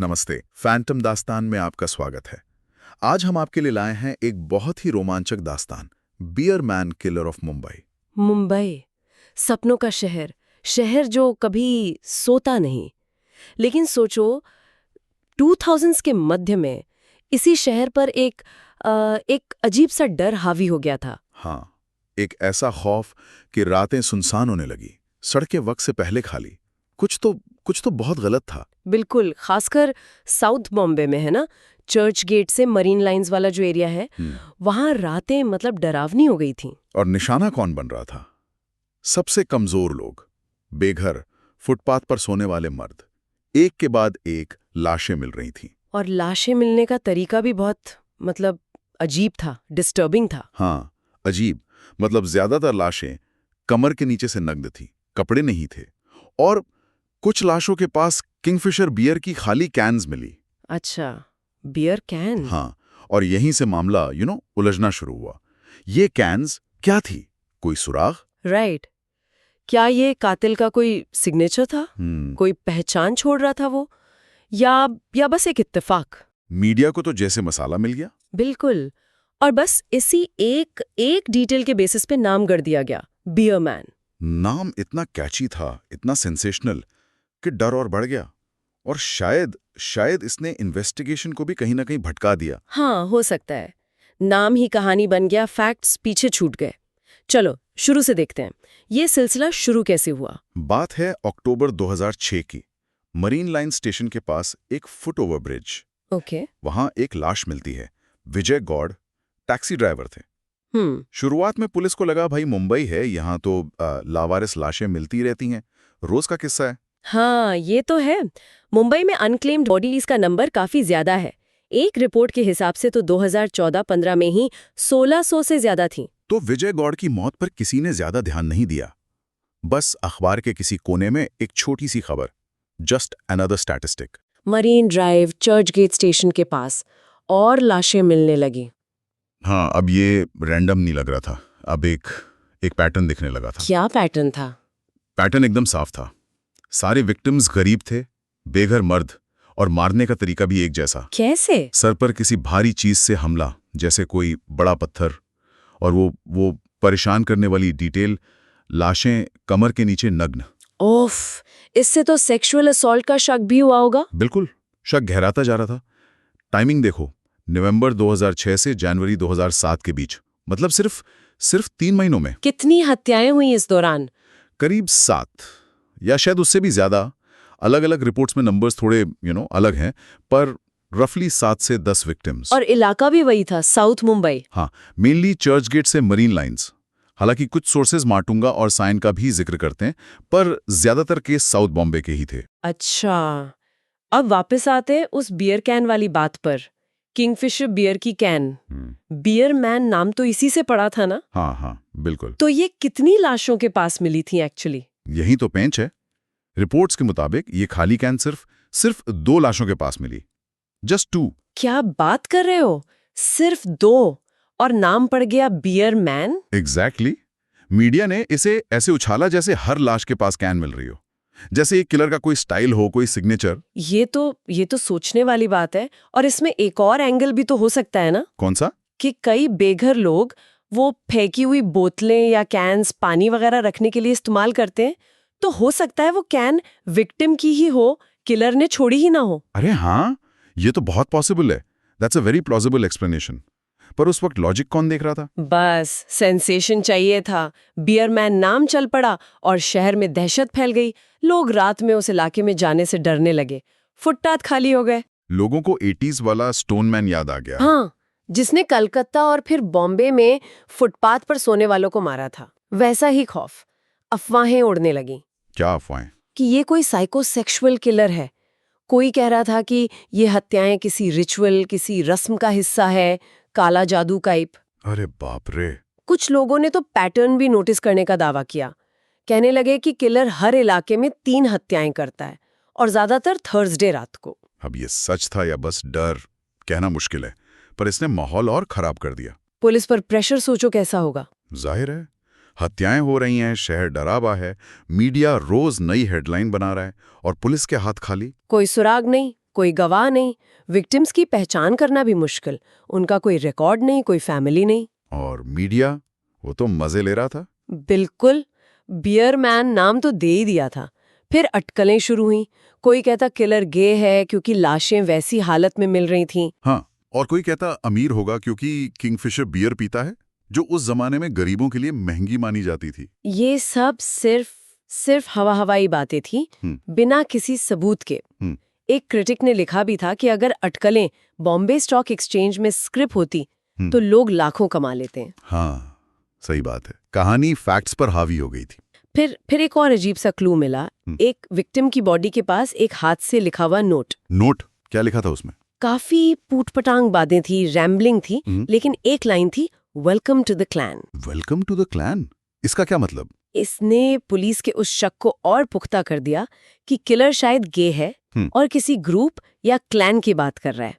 नमस्ते, फैंटम दास्तान में आपका स्वागत है। आज हम आपके लिए लाए हैं एक बहुत ही रोमांचक दास्तान, beer man killer of Mumbai. Mumbai, सपनों का शहर, शहर जो कभी सोता नहीं। लेकिन सोचो, 2000s के मध्य में इसी शहर पर एक अजीब सा डर हावी हो गया था। हाँ, एक ऐसा खौफ कि रातें सुनसान होने लगी, सड़कें वक्त से पहले खाली। कुछ तो बहुत गलत था। बिल्कुल, खासकर साउथ बॉम्बे में है ना, चर्च गेट से मरीन लाइंस वाला जो एरिया है, वहां रातें मतलब डरावनी हो गई थीं। और निशाना कौन बन रहा था? सबसे कमजोर लोग, बेघर, फुटपाथ पर सोने वाले मर्द। एक के बाद एक लाशें मिल रही थीं। और लाशें मिलने का तरीका भी बहुत मतलब अजीब था, डिस्टर्बिंग था। हाँ, अजीब। मतलब ज्यादातर लाशें कमर के नीचे से नग्न थीं, कपड़े नहीं थे। और कुछ लाशों के पास किंगफिशर बियर की खाली कैन्स मिली। अच्छा, बियर कैन। हाँ, और यहीं से मामला उलझना शुरू हुआ। ये कैन्स क्या थी? कोई सुराग? राइट। क्या ये कातिल का कोई सिग्नेचर था? कोई पहचान छोड़ रहा था वो, या बस एक इत्तेफाक? मीडिया को तो जैसे मसाला मिल गया। बिल्कुल। और बस इसी एक डिटेल के बेसिस पे नाम गढ़ दिया गया, बियर मैन। नाम इतना कैची था, इतना सेंसेशनल कि डर और बढ़ गया। और शायद इसने इन्वेस्टिगेशन को भी कहीं ना कहीं भटका दिया। हाँ, हो सकता है। नाम ही कहानी बन गया, फैक्ट्स पीछे छूट गए। चलो शुरू से देखते हैं, ये सिलसिला शुरू कैसे हुआ। बात है अक्टूबर 2006 की। मरीन लाइन स्टेशन के पास एक फुट ओवर ब्रिज, ओके। वहां एक लाश मिलती है। विजय गौड़ टैक्सी ड्राइवर थे। शुरुआत में पुलिस को लगा भाई मुंबई है, यहाँ तो लावारिस लाशें मिलती रहती हैं, रोज का किस्सा है। हाँ, ये तो है। मुंबई में अनक्लेम्ड बॉडीज का नंबर काफी ज्यादा है। एक रिपोर्ट के हिसाब से तो 2014-15 में ही 1600 से ज्यादा थी। तो विजय गौड़ की मौत पर किसी ने ज्यादा ध्यान नहीं दिया। बस अखबार के किसी कोने में एक छोटी सी खबर, just another statistic. Marine Drive, Churchgate station के पास और लाशें मिलने लगी। हाँ, अब ये रैंडम नहीं लग रहा था। अब एक पैटर्न दिखने लगा था। क्या पैटर्न था? पैटर्न एकदम साफ था। सारे विक्टिम्स गरीब थे, बेघर मर्द, और मारने का तरीका भी एक जैसा। कैसे? सर पर किसी भारी चीज से हमला, जैसे कोई बड़ा पत्थर। और वो परेशान करने वाली डिटेल, लाशें कमर के नीचे नग्न। ओफ, इससे तो सेक्सुअल असॉल्ट का शक भी हुआ होगा। बिल्कुल, शक गहराता जा रहा था। टाइमिंग देखो, नवंबर 2006 से जनवरी 2007 के बीच, मतलब सिर्फ 3 महीनों में कितनी हत्याएं हुई इस दौरान? करीब 7, या शायद उससे भी ज्यादा। अलग अलग रिपोर्ट्स में नंबर्स थोड़े अलग हैं, पर रफली 7 से 10 विक्टिम्स। और इलाका भी वही था, साउथ मुंबई। हाँ, मेनली चर्च गेट से मरीन लाइंस। हालांकि कुछ सोर्सेज माटुंगा और साइन का भी जिक्र करते हैं, पर ज्यादातर केस साउथ बॉम्बे के ही थे। अच्छा, अब वापस आते उस बियर कैन वाली बात पर। किंगफिशर बियर की कैन, बियर मैन नाम तो इसी से पड़ा था ना? हाँ, बिल्कुल। तो ये कितनी लाशों के पास मिली थी एक्चुअली? यही तो पेंच है। रिपोर्ट्स के मुताबिक ये खाली कैन सिर्फ 2 लाशों के पास मिली। जस्ट 2। क्या बात कर रहे हो? सिर्फ 2? और नाम पड़ गया बियर मैन? एग्जैक्टली। मीडिया ने इसे ऐसे उछाला जैसे हर लाश के पास कैन मिल रही हो, जैसे एक किलर का कोई स्टाइल हो, कोई सिग्नेचर। ये तो सोचने वाली बात है। और इसमें एक और एंगल भी तो हो सकता है ना? कौन सा? कि कई बेघर लोग वो फेंकी हुई बोतलें या कैन्स पानी वगैरह रखने के लिए इस्तेमाल करते हैं। तो हो सकता है वो कैन विक्टिम की ही हो, किलर ने छोड़ी ही ना हो। अरे हाँ, ये तो बहुत पॉसिबल है। That's a very plausible explanation. पर उस वक्त लॉजिक कौन देख रहा था? बस सेंसेशन चाहिए था। बियर मैन नाम चल पड़ा और शहर में दहशत फैल गई। लोग रात में उस इलाके में जाने से डरने लगे। फुटपाथ खाली हो गए। लोगों को 80s वाला स्टोन मैन याद आ गया। हाँ, जिसने कलकत्ता और फिर बॉम्बे में फुटपाथ पर सोने वालों को मारा था। वैसा ही खौफ, अफवाहें उड़ने लगी। क्या अफवाहें? कि ये कोई साइकोसेक्सुअल किलर है। कोई कह रहा था कि ये हत्याएं किसी रिचुअल, किसी रस्म का हिस्सा है, काला जादू टाइप। अरे बाप रे। कुछ लोगों ने तो पैटर्न भी नोटिस करने का दावा किया। कहने लगे कि किलर हर इलाके में 3 हत्याएं करता है और ज्यादातर थर्सडे रात को। अब ये सच था या बस डर, कहना मुश्किल है, पर इसने माहौल और खराब कर दिया। पुलिस पर प्रेशर सोचो कैसा होगा। जाहिर है, हत्याएं हो रही हैं, शहर डरावा है, मीडिया रोज नई हेडलाइन बना रहा है, और पुलिस के हाथ खाली। कोई सुराग नहीं, कोई गवाह नहीं, विक्टिम्स की पहचान करना भी मुश्किल, उनका कोई रिकॉर्ड नहीं, कोई फैमिली नहीं। और मीडिया, वो तो मजे ले रहा था। बिल्कुल, बियरमैन नाम तो दे ही दिया था। फिर अटकलें शुरू हुई। कोई कहता किलर गे है क्योंकि लाशें वैसी हालत में मिल रही थीं। हाँ, और कोई कहता अमीर होगा क्योंकि किंगफिशर बियर पीता है, जो उस जमाने में गरीबों के लिए महंगी मानी जाती थी। ये सब सिर्फ हवा-हवाई बातें थी, बिना किसी सबूत के। एक क्रिटिक ने लिखा भी था कि अगर अटकलें बॉम्बे स्टॉक एक्सचेंज में स्क्रिप होती तो लोग लाखों कमा लेते हैं। हाँ, सही बात है। कहानी फैक्ट्स पर हावी हो गई थी। फिर एक और अजीब सा क्लू मिला। एक विक्टिम की बॉडी के पास एक हाथ से लिखा हुआ नोट। नोट? क्या लिखा था उसमें? काफी पूटपटांग बातें थी, रैम्बलिंग थी, लेकिन एक लाइन थी, welcome to the clan. Welcome to the clan? इसका क्या मतलब? इसने पुलिस के उस शक को और पुख्ता कर दिया कि किलर शायद गे है और किसी ग्रुप या क्लैन की बात कर रहा है।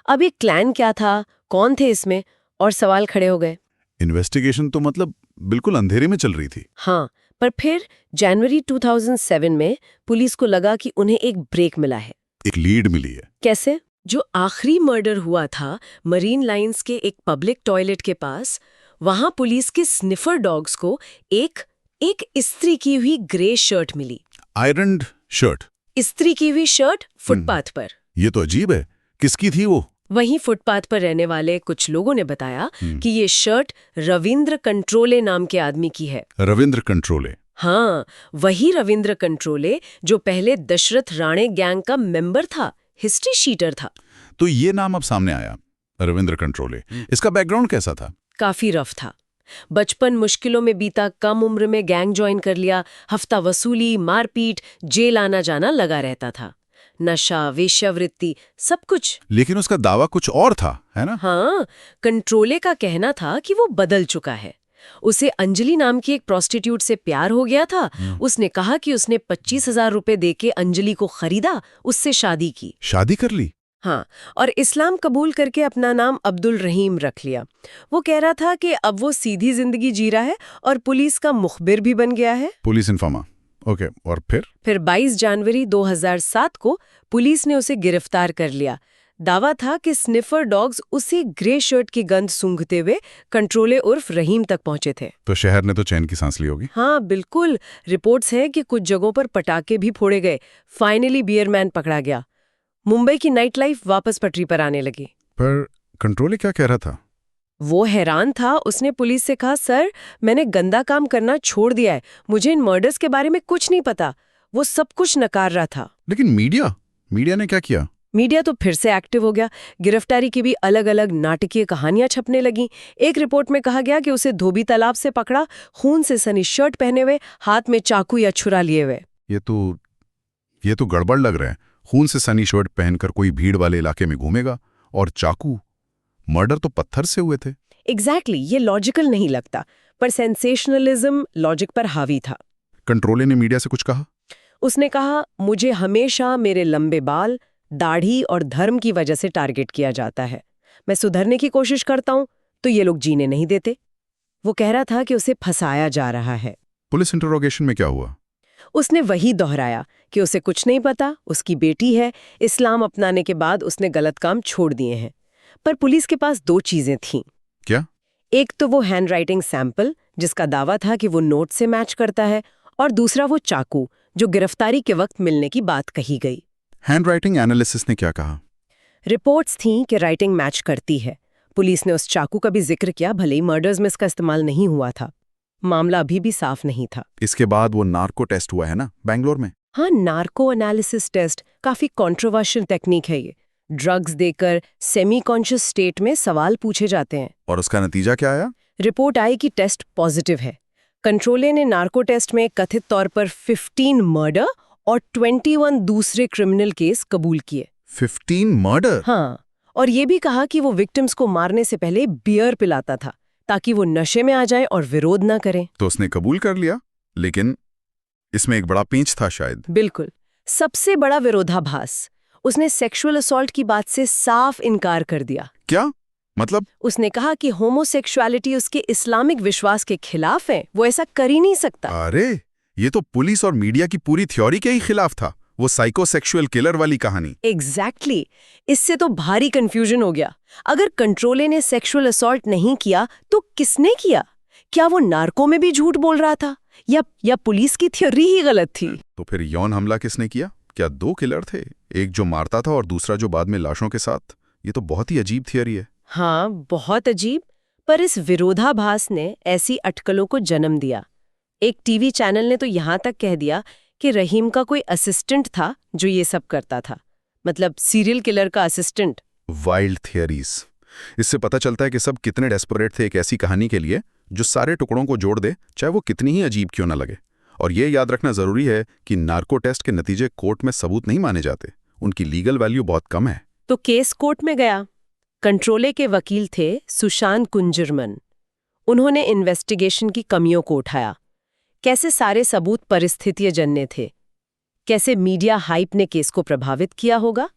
अब ये क्लैन क्या था, कौन थे इसमें, और सवाल खड़े हो गए। इन्वेस्टिगेशन तो मतलब बिल्कुल अंधेरे में चल रही थी। हाँ, पर फिर जनवरी 2007 में पुलिस को लगा कि उन्हें एक ब्रेक मिला है। एक लीड मिली है। कैसे? जो आखिरी मर्डर हुआ था मरीन लाइंस के एक पब्लिक टॉयलेट के पास, वहां पुलिस के स्निफर डॉग्स को एक इस्त्री की हुई ग्रे शर्ट मिली। Ironed shirt? इस्त्री की हुई शर्ट फुटपाथ पर। ये तो अजीब है। किसकी थी वो? वहीं फुटपाथ पर रहने वाले कुछ लोगों ने बताया कि ये शर्ट रविंद्र कंट्रोले नाम के आदमी की है। रविंद्र कंट्रोले? हाँ, वही रविंद्र कंट्रोले जो पहले दशरथ राणे गैंग का मेंबर था, हिस्ट्री शीटर था। तो ये नाम अब सामने आया, रविंद्र कंट्रोले। इसका बैकग्राउंड कैसा था? काफी रफ था। बचपन मुश्किलों में बीता, कम उम्र में गैंग ज्वाइन कर लिया, हफ्ता वसूली, मारपीट, जेल आना जाना लगा रहता था। नशा, वेश्यावृत्ति, सब कुछ। लेकिन उसका दावा कुछ और था, है ना? हाँ, कंट्रोले का कहना था कि वो बदल चुका है। उसे अंजलि नाम की एक प्रोस्टिट्यूट से प्यार हो गया था। उसने कहा कि उसने 25,000 रुपए देके अंजलि को खरीदा, उससे शादी की। शादी कर ली? हाँ, और इस्लाम कबूल करके अपना नाम अब्दुल रहीम रख लिया। वो कह रहा था कि अब वो सीधी जिंदगी जी रहा है और पुलिस का मुखबिर भी बन गया है। Police informer? ओके, और फिर 22 जनवरी 2007 को पुलिस ने उसे गिरफ्तार कर लिया। दावा था कि स्निफर डॉग्स उसी ग्रे शर्ट की गंध सूंघते हुए कंट्रोले उर्फ रहीम तक पहुंचे थे। तो शहर ने तो चैन की सांस ली होगी। हाँ, बिल्कुल। रिपोर्ट्स हैं कि कुछ जगहों पर पटाखे भी फोड़े गए। फाइनली बियरमैन पकड़ा गया। मुंबई की नाइट लाइफ वापस पटरी पर आने लगी। पर कंट्रोले क्या कह रहा था? वो हैरान था। उसने पुलिस से कहा, सर, मैंने गंदा काम करना छोड़ दिया है, मुझे इन मर्डर्स के बारे में कुछ नहीं पता। वो सब कुछ नकार रहा था। लेकिन मीडिया ने क्या किया? मीडिया तो फिर से एक्टिव हो गया। गिरफ्तारी की भी अलग अलग नाटकीय कहानियां छपने लगीं। एक रिपोर्ट में कहा गया कि उसे धोबी तालाब से पकड़ा, खून से सनी शर्ट पहने हुए, हाथ में चाकू या छुरा लिए हुए। ये तो गड़बड़ लग रहा है। खून से सनी शर्ट पहनकर कोई भीड़ वाले इलाके में घूमेगा, और चाकू? मर्डर तो पत्थर से हुए थे। एग्जैक्टली, ये लॉजिकल नहीं लगता, पर सेंसेशनलिज्म लॉजिक पर हावी था। कंट्रोले ने मीडिया से कुछ कहा? उसने कहा, मुझे हमेशा मेरे लंबे बाल, दाढ़ी और धर्म की वजह से टारगेट किया जाता है। मैं सुधरने की कोशिश करता हूं तो ये लोग जीने नहीं देते। वो कह रहा था कि उसे फंसाया जा रहा है। पुलिस इंटरोगेशन में क्या हुआ? उसने वही दोहराया कि उसे कुछ नहीं पता, उसकी बेटी है, इस्लाम अपनाने के बाद उसने गलत काम छोड़ दिए हैं। पर पुलिस के पास दो चीजें थीं। क्या? एक तो वो हैंडराइटिंग सैंपल जिसका दावा था कि वो नोट से मैच करता है, और दूसरा वो चाकू जो गिरफ्तारी के वक्त मिलने की बात कही गई। हैंडराइटिंग एनालिसिस ने क्या कहा? रिपोर्ट्स थीं कि राइटिंग मैच करती है। पुलिस ने उस चाकू का भी जिक्र किया, भले ही मर्डर्स में इसका इस्तेमाल नहीं हुआ था। मामला अभी भी साफ नहीं था। इसके बाद वो नार्को टेस्ट हुआ है ना, बेंगलोर में? हाँ, नार्को एनालिसिस टेस्ट काफी कंट्रोवर्शियल टेक्निक है ये। ड्रग्स देकर सेमी कॉन्शियस स्टेट में सवाल पूछे जाते हैं। और उसका नतीजा क्या आया? रिपोर्ट आई कि टेस्ट पॉजिटिव है। कंट्रोले ने नार्को टेस्ट में कथित तौर पर 15 मर्डर और 21 दूसरे क्रिमिनल केस कबूल किए। 15 मर्डर? हाँ, और ये भी कहा कि वो विक्टिम्स को मारने से पहले बियर पिलाता था ताकि वो नशे में आ जाए और विरोध ना करें। तो उसने कबूल कर लिया, लेकिन इसमें एक बड़ा पेंच था शायद। बिल्कुल, सबसे बड़ा विरोधाभास। उसने सेक्सुअल असॉल्ट की बात से साफ इनकार कर दिया। क्या मतलब? उसने कहा कि होमोसेक्सुअलिटी उसके इस्लामिक विश्वास के खिलाफ है, वो ऐसा कर ही नहीं सकता। अरे, ये तो पुलिस और मीडिया की पूरी थ्योरी के ही खिलाफ था। वो साइकोसेक्सुअल किलर वाली कहानी। एग्जैक्टली इससे तो भारी कंफ्यूजन हो गया। अगर कंट्रोले ने सेक्सुअल असॉल्ट नहीं किया तो किसने किया? क्या वो नार्को में भी झूठ बोल रहा था या पुलिस की थ्योरी ही गलत थी? तो फिर यौन हमला किसने किया? क्या 2 किलर थे, एक जो मारता था और दूसरा जो बाद में लाशों के साथ? ये तो बहुत ही अजीब थियरी है। हाँ, बहुत अजीब। पर इस विरोधाभास ने ऐसी अटकलों को जन्म दिया। एक टीवी चैनल ने तो यहाँ तक कह दिया कि रहीम का कोई असिस्टेंट था जो ये सब करता था, मतलब सीरियल किलर का असिस्टेंट। Wild theories. इससे पता चलता है कि सब कितने डेस्परेट थे एक ऐसी कहानी के लिए जो सारे टुकड़ों को जोड़ दे, चाहे वो कितनी ही अजीब क्यों ना लगे। और ये याद रखना जरूरी है कि नार्को टेस्ट के नतीजे कोर्ट में सबूत नहीं माने जाते, उनकी लीगल वैल्यू बहुत कम है। तो केस कोर्ट में गया। कंट्रोले के वकील थे सुशांत कुंजरमन। उन्होंने इन्वेस्टिगेशन की कमियों को उठाया। कैसे सारे सबूत परिस्थितिजन्य थे, कैसे मीडिया हाइप ने केस को प्रभावित किया होगा,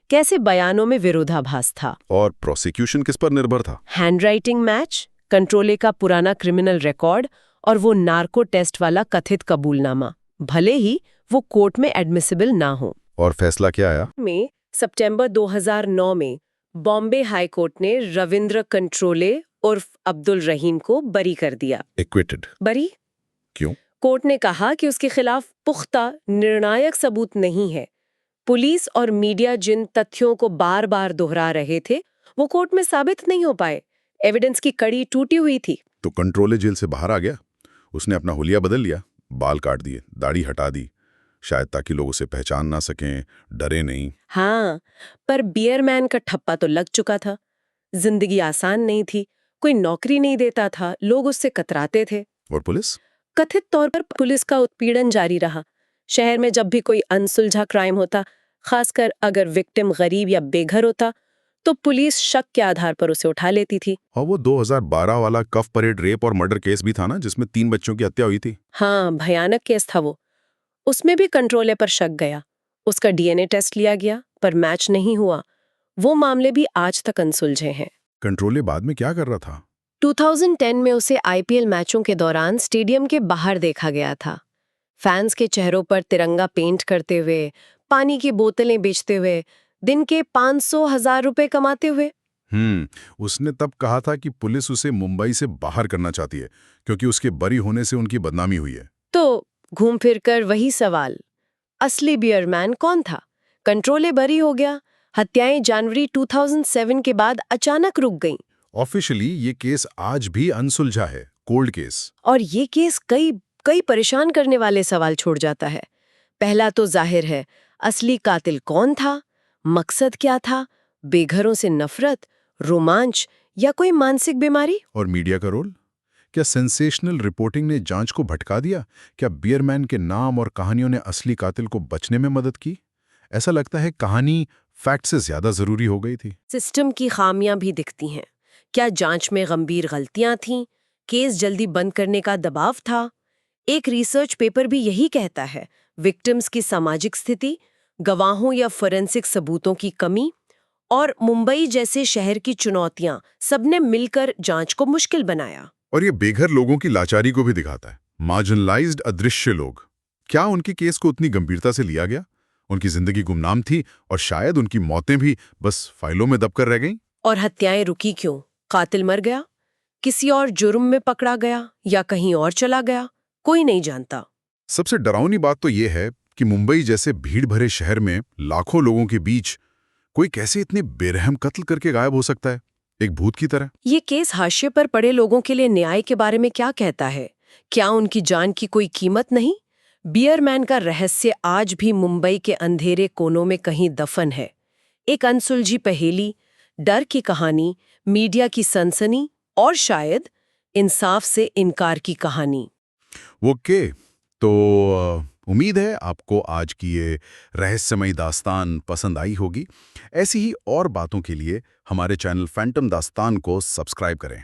कैसे बयानों में विरोधाभास था, और प्रोसिक्यूशन किस पर निर्भर था? हैंडराइटिंग मैच, कंट्रोले का पुराना क्रिमिनल रिकॉर्ड और वो नार्को टेस्ट वाला कथित कबूलनामा, भले ही वो कोर्ट में एडमिसिबल ना हो। और फैसला क्या आया? में सितंबर 2009 में बॉम्बे हाई कोर्ट ने रविंद्र कंट्रोले उर्फ अब्दुल रहीम को बरी कर दिया। एक्विटेड। बरी क्यों? कोर्ट ने कहा कि उसके खिलाफ पुख्ता निर्णायक सबूत नहीं है। पुलिस और मीडिया जिन तथ्यों को बार बार दोहरा रहे थे वो कोर्ट में साबित नहीं हो पाए। एविडेंस की कड़ी टूटी हुई थी। तो कंट्रोले जेल से बाहर आ गया। उसने अपना हुलिया बदल लिया, बाल काट दिए, दाढ़ी हटा दी, शायद ताकि लोग उसे पहचान ना सकें, डरे नहीं। हाँ, पर बियरमैन का ठप्पा तो लग चुका था। जिंदगी आसान नहीं थी, कोई नौकरी नहीं देता था, लोग उससे कतराते थे। और पुलिस? कथित तौर पर पुलिस का उत्पीड़न जारी रहा। शहर में जब भी कोई अनसुलझा क्राइम होता, खासकर अगर विक्टिम गरीब या बेघर होता, तो पुलिस शक के आधार पर उसे उठा लेती थी। और वो 2012 वाला कफ परेड रेप और मर्डर केस भी था ना, जिसमें 3 बच्चों की हत्या हुई थी। हाँ, भयानक केस था वो। उसमें भी कंट्रोले पर शक गया। उसका डीएनए टेस्ट लिया गया, पर मैच नहीं हुआ। वो मामले भी आज तक अनसुलझे हैं। कंट्रोले बाद में क्या कर रहा था? 2010 में उसे आईपीएल मैचों के दौरान स्टेडियम के बाहर देखा गया था। फैंस के चेहरों पर तिरंगा पेंट करते हुए, पानी की बोतलें बेचते हुए, दिन के 500,000 रुपए कमाते हुए। उसने तब कहा था कि पुलिस उसे मुंबई से बाहर करना चाहती है क्योंकि उसके बरी होने से उनकी बदनामी हुई है। तो घूम फिर कर वही सवाल, असली बियरमैन कौन था? कंट्रोले बरी हो गया, हत्याएं जनवरी 2007 के बाद अचानक रुक गईं। ऑफिशियली ये केस आज भी अनसुलझा है, कोल्ड केस। और ये केस कई परेशान करने वाले सवाल छोड़ जाता है। पहला तो जाहिर है, असली कातिल कौन था, मकसद क्या था, बेघरों से नफरत, रोमांच या कोई मानसिक बीमारी? और मीडिया का रोल? क्या सेंसेशनल रिपोर्टिंग ने जांच को भटका दिया? क्या बियरमैन के नाम और कहानियों ने असली कातिल को बचने में मदद की? ऐसा लगता है कहानी फैक्ट से ज्यादा जरूरी हो गई थी। सिस्टम की खामियां भी दिखती हैं। क्या जांच में गंभीर गलतियां थीं? केस जल्दी बंद करने का दबाव था? एक रिसर्च पेपर भी यही कहता है। विक्टिम्स की सामाजिक स्थिति, गवाहों या फोरेंसिक सबूतों की कमी और मुंबई जैसे शहर की चुनौतियां सबने मिलकर जांच को मुश्किल बनाया। और ये बेघर लोगों की लाचारी को भी दिखाता है। मार्जिनलाइज्ड, अदृश्य लोग। क्या उनकी केस को उतनी गंभीरता से लिया गया? उनकी जिंदगी गुमनाम थी और शायद उनकी मौतें भी बस फाइलों में दबकर रह गईं। और हत्याएं रुकी क्यों? कातिल मर गया, किसी और जुर्म में पकड़ा गया या कहीं और चला गया, कोई नहीं जानता। सबसे डरावनी बात तो ये है कि मुंबई जैसे भीड़ भरे शहर में लाखों लोगों के बीच कोई कैसे इतने बेरहम कत्ल करके गायब हो सकता है, एक भूत की तरह। ये केस हाशिए पर पड़े लोगों के लिए न्याय के बारे में क्या कहता है? क्या उनकी जान की कोई कीमत नहीं? बियरमैन का रहस्य आज भी मुंबई के अंधेरे कोनों में कहीं दफन है। एक अनसुलझी पहेली, डर की कहानी, मीडिया की सनसनी और शायद इंसाफ से इनकार की कहानी। ओके, तो उम्मीद है आपको आज की ये रहस्यमयी दास्तान पसंद आई होगी। ऐसी ही और बातों के लिए हमारे चैनल फैंटम दास्तान को सब्सक्राइब करें।